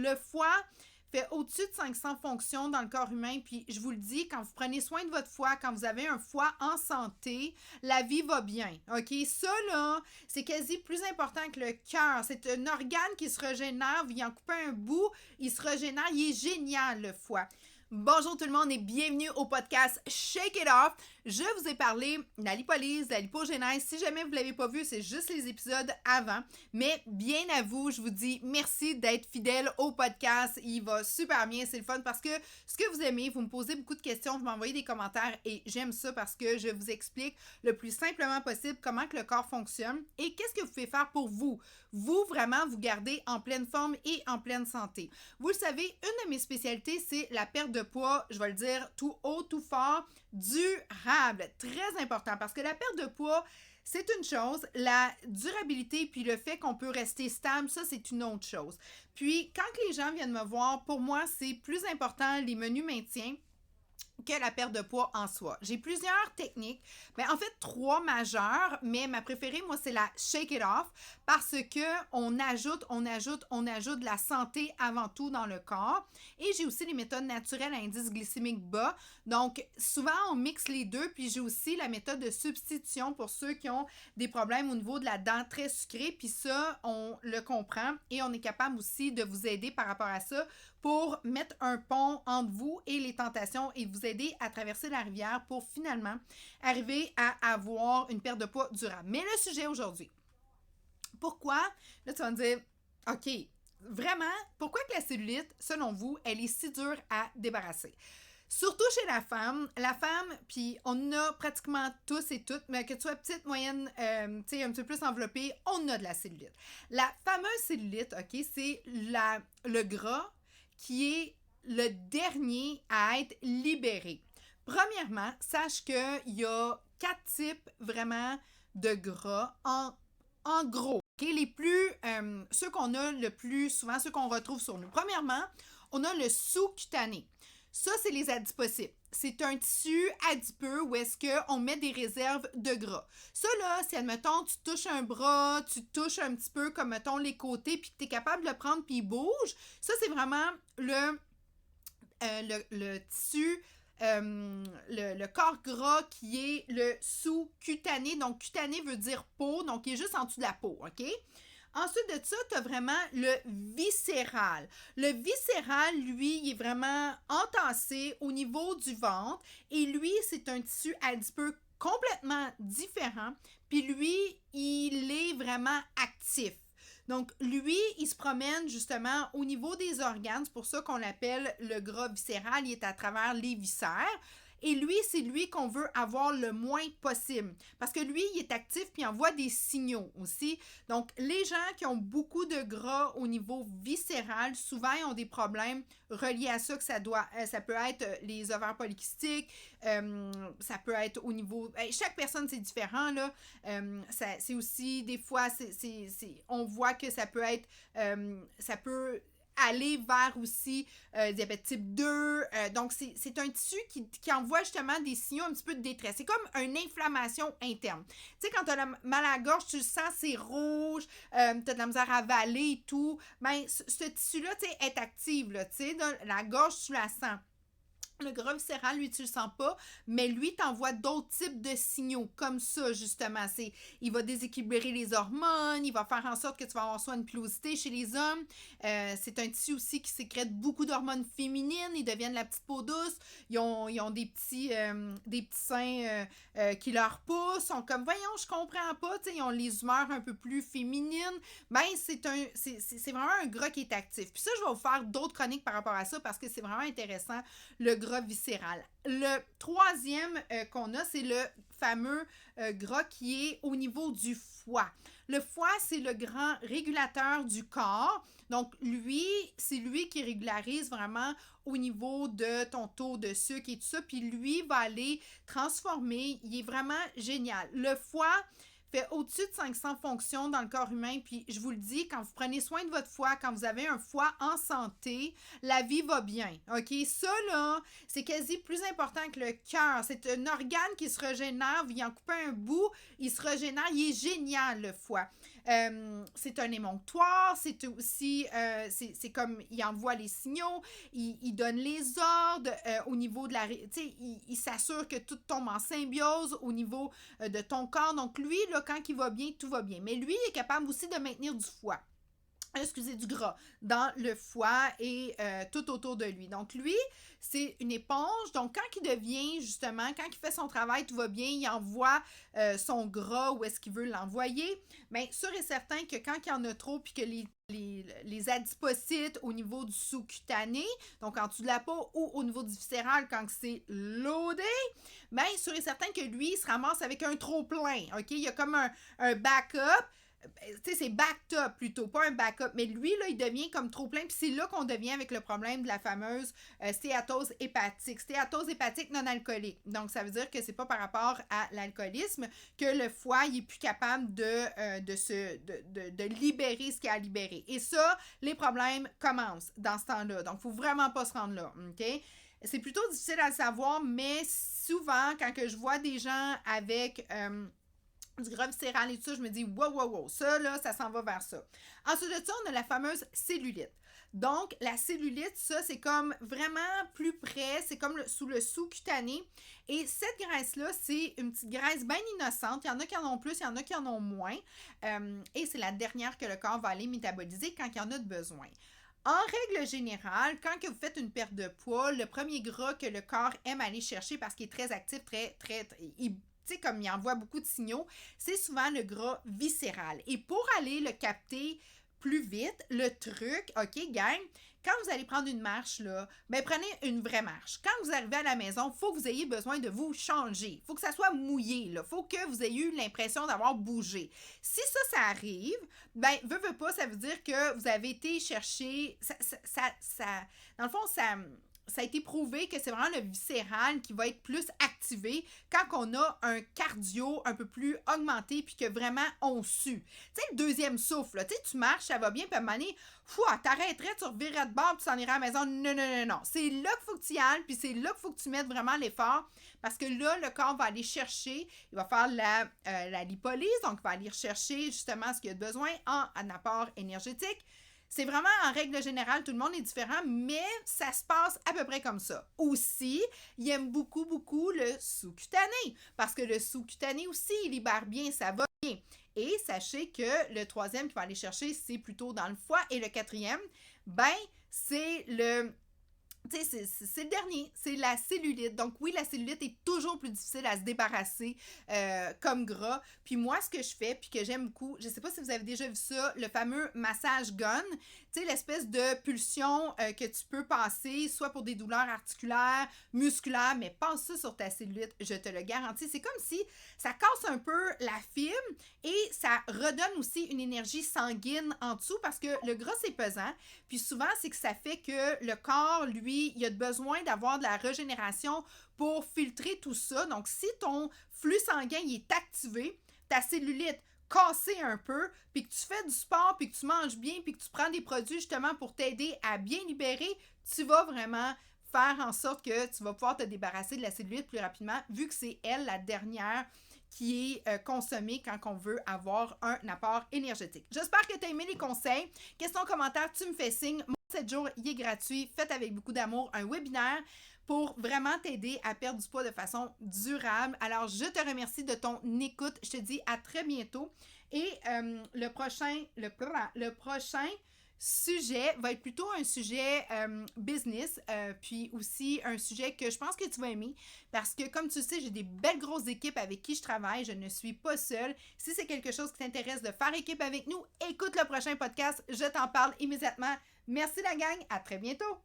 Le foie fait au-dessus de 500 fonctions dans le corps humain, puis je vous le dis, quand vous prenez soin de votre foie, quand vous avez un foie en santé, la vie va bien, OK? Ça, là, c'est quasi plus important que le cœur. C'est un organe qui se régénère, vous y en coupez un bout, il se régénère, il est génial, le foie. Bonjour tout le monde et bienvenue au podcast Shake It Off. Je vous ai parlé de la lipolyse, de la lipogénèse. Si jamais vous ne l'avez pas vu, c'est juste les épisodes avant. Mais bien à vous, je vous dis merci d'être fidèle au podcast. Il va super bien, c'est le fun parce que ce que vous aimez, vous me posez beaucoup de questions, vous m'envoyez des commentaires et j'aime ça parce que je vous explique le plus simplement possible comment que le corps fonctionne et qu'est-ce que vous pouvez faire pour vous. Vous, vraiment, vous garder en pleine forme et en pleine santé. Vous le savez, une de mes spécialités, c'est la perte de poids, je vais le dire tout haut, tout fort, durable. Très important parce que la perte de poids, c'est une chose, la durabilité puis le fait qu'on peut rester stable, ça, c'est une autre chose. Puis, quand les gens viennent me voir, pour moi, c'est plus important les menus maintien que la perte de poids en soi. J'ai plusieurs techniques, mais en fait 3 majeures, mais ma préférée, moi, c'est la Shake It Off parce que on ajoute de la santé avant tout dans le corps. Et j'ai aussi les méthodes naturelles à indice glycémique bas. Donc, souvent, on mixe les deux, puis j'ai aussi la méthode de substitution pour ceux qui ont des problèmes au niveau de la dent très sucrée, puis ça, on le comprend et on est capable aussi de vous aider par rapport à ça pour mettre un pont entre vous et les tentations et vous aider à traverser la rivière pour finalement arriver à avoir une perte de poids durable. Mais le sujet aujourd'hui, pourquoi? Là, tu vas me dire, OK, vraiment, pourquoi que la cellulite, selon vous, elle est si dure à débarrasser? Surtout chez la femme, puis on a pratiquement tous et toutes, mais que tu sois petite, moyenne, tu sais, un petit peu plus enveloppée, on a de la cellulite. La fameuse cellulite, OK, c'est le gras qui est le dernier à être libéré. Premièrement, sache qu'il y a 4 types vraiment de gras en gros. Okay? Les plus, ceux qu'on a le plus souvent, ceux qu'on retrouve sur nous. Premièrement, on a le sous-cutané. Ça, c'est les adipocytes. C'est un tissu adipeux où est-ce qu'on met des réserves de gras. Ça, là, si, admettons, tu touches un bras, tu touches un petit peu comme, mettons, les côtés, puis que tu es capable de le prendre, puis il bouge, ça, c'est vraiment le tissu, le corps gras qui est le sous-cutané. Donc, cutané veut dire peau, donc il est juste en dessous de la peau, OK? Ensuite de ça, tu as vraiment le viscéral. Le viscéral, lui, il est vraiment entassé au niveau du ventre et lui, c'est un tissu adipeux complètement différent. Puis lui, il est vraiment actif. Donc, lui, il se promène justement au niveau des organes. C'est pour ça qu'on l'appelle le gras viscéral. Il est à travers les viscères. Et lui, c'est lui qu'on veut avoir le moins possible. Parce que lui, il est actif puis il envoie des signaux aussi. Donc, les gens qui ont beaucoup de gras au niveau viscéral, souvent, ils ont des problèmes reliés à ça, que ça peut être les ovaires polykystiques, ça peut être au niveau... chaque personne, c'est différent, là. C'est aussi, des fois, on voit que ça peut être... ça peut aller vers aussi diabète type 2. Donc, c'est un tissu qui envoie justement des signaux un petit peu de détresse. C'est comme une inflammation interne. Tu sais, quand tu as mal à la gorge, tu le sens, c'est rouge, tu as de la misère à avaler et tout. Ben, ce tissu-là, tu sais, est actif, là, tu sais, la gorge, tu la sens. Le gras viscéral, lui, tu le sens pas, mais lui t'envoie d'autres types de signaux, comme ça, justement. Il va déséquilibrer les hormones, il va faire en sorte que tu vas avoir soit une pilosité chez les hommes. C'est un tissu aussi qui sécrète beaucoup d'hormones féminines, ils deviennent la petite peau douce, ils ont des petits seins qui leur poussent, sont comme, voyons, je comprends pas, tu sais, ils ont les humeurs un peu plus féminines. Ben, c'est vraiment un gras qui est actif. Puis ça, je vais vous faire d'autres chroniques par rapport à ça, parce que c'est vraiment intéressant, le gras viscéral. Le troisième qu'on a, c'est le fameux gras qui est au niveau du foie. Le foie, c'est le grand régulateur du corps. Donc, lui, c'est lui qui régularise vraiment au niveau de ton taux de sucre et tout ça. Puis lui va aller transformer. Il est vraiment génial. Le foie fait au-dessus de 500 fonctions dans le corps humain, puis je vous le dis, quand vous prenez soin de votre foie, quand vous avez un foie en santé, la vie va bien, OK? Ça, là, c'est quasi plus important que le cœur. C'est un organe qui se régénère, vous y en coupez un bout, il se régénère, il est génial, le foie. C'est un émonctoire, c'est aussi, c'est comme, il envoie les signaux, il donne les ordres au niveau de la... Tu sais, il s'assure que tout tombe en symbiose au niveau de ton corps. Donc lui, là, quand il va bien, tout va bien. Mais lui, il est capable aussi de maintenir du foie. Du gras dans le foie et tout autour de lui. Donc, lui, c'est une éponge. Donc, quand il devient, justement, quand il fait son travail, tout va bien, il envoie son gras où est-ce qu'il veut l'envoyer. Bien, sûr et certain que quand il y en a trop, puis que les adipocytes au niveau du sous-cutané, donc en dessous de la peau, ou au niveau du viscéral, quand c'est loadé, bien, sûr et certain que lui, il se ramasse avec un trop-plein, OK? Il y a comme un backup. Tu sais, c'est backed up plutôt, pas un backup. Mais lui, là, il devient comme trop plein. Puis c'est là qu'on devient avec le problème de la fameuse stéatose hépatique. Stéatose hépatique non alcoolique. Donc, ça veut dire que c'est pas par rapport à l'alcoolisme que le foie, il est plus capable de libérer ce qu'il a à libérer. Et ça, les problèmes commencent dans ce temps-là. Donc, il faut vraiment pas se rendre là, OK? C'est plutôt difficile à le savoir, mais souvent, quand que je vois des gens avec... du gras viscéral et tout ça, je me dis, wow, ça, là, ça s'en va vers ça. Ensuite de ça, on a la fameuse cellulite. Donc, la cellulite, ça, c'est comme vraiment plus près, c'est comme sous le sous-cutané. Et cette graisse-là, c'est une petite graisse bien innocente. Il y en a qui en ont plus, il y en a qui en ont moins. Et c'est la dernière que le corps va aller métaboliser quand il y en a de besoin. En règle générale, quand que vous faites une perte de poids, le premier gras que le corps aime aller chercher parce qu'il est très actif, comme il envoie beaucoup de signaux, c'est souvent le gras viscéral. Et pour aller le capter plus vite, le truc, OK, gang, quand vous allez prendre une marche, là, ben prenez une vraie marche. Quand vous arrivez à la maison, il faut que vous ayez besoin de vous changer. Il faut que ça soit mouillé, il faut que vous ayez eu l'impression d'avoir bougé. Si ça arrive, ben, veut pas, ça veut dire que vous avez été chercher, dans le fond, ça a été prouvé que c'est vraiment le viscéral qui va être plus activé quand on a un cardio un peu plus augmenté puis que vraiment on sue. Tu sais, le deuxième souffle, là, tu marches, ça va bien, puis à un moment donné, t'arrêterais, tu revirerais de bord, puis tu t'en irais à la maison. Non. C'est là qu'il faut que tu y ailles, puis c'est là qu'il faut que tu mettes vraiment l'effort, parce que là, le corps va aller chercher, il va faire la lipolyse, donc il va aller chercher justement ce qu'il a besoin en apport énergétique. C'est vraiment, en règle générale, tout le monde est différent, mais ça se passe à peu près comme ça. Aussi, il aime beaucoup le sous-cutané, parce que le sous-cutané aussi, il libère bien, ça va bien. Et sachez que le troisième qu'il va aller chercher, c'est plutôt dans le foie, et le quatrième, ben, c'est le... Tu sais, c'est le dernier, c'est la cellulite. Donc oui, la cellulite est toujours plus difficile à se débarrasser comme gras. Puis moi, ce que je fais, puis que j'aime beaucoup, je sais pas si vous avez déjà vu ça, le fameux massage gun. Tu sais, l'espèce de pulsion que tu peux passer, soit pour des douleurs articulaires, musculaires, mais passe ça sur ta cellulite, je te le garantis. C'est comme si ça casse un peu la fibre et ça redonne aussi une énergie sanguine en dessous parce que le gras, c'est pesant. Puis souvent, c'est que ça fait que le corps, lui, il a besoin d'avoir de la régénération pour filtrer tout ça. Donc, si ton flux sanguin il est activé, ta cellulite cassée un peu, puis que tu fais du sport, puis que tu manges bien, puis que tu prends des produits justement pour t'aider à bien libérer, tu vas vraiment faire en sorte que tu vas pouvoir te débarrasser de la cellulite plus rapidement, vu que c'est elle la dernière qui est consommée quand on veut avoir un apport énergétique. J'espère que tu as aimé les conseils. Question, commentaire, tu me fais signe. Mon 7 jours, il est gratuit. Faites avec beaucoup d'amour un webinaire pour vraiment t'aider à perdre du poids de façon durable. Alors, je te remercie de ton écoute. Je te dis à très bientôt. Et le prochain sujet va être plutôt un sujet business, puis aussi un sujet que je pense que tu vas aimer parce que comme tu sais, j'ai des belles grosses équipes avec qui je travaille, je ne suis pas seule. Si c'est quelque chose qui t'intéresse de faire équipe avec nous, écoute le prochain podcast, je t'en parle immédiatement. Merci la gang, à très bientôt!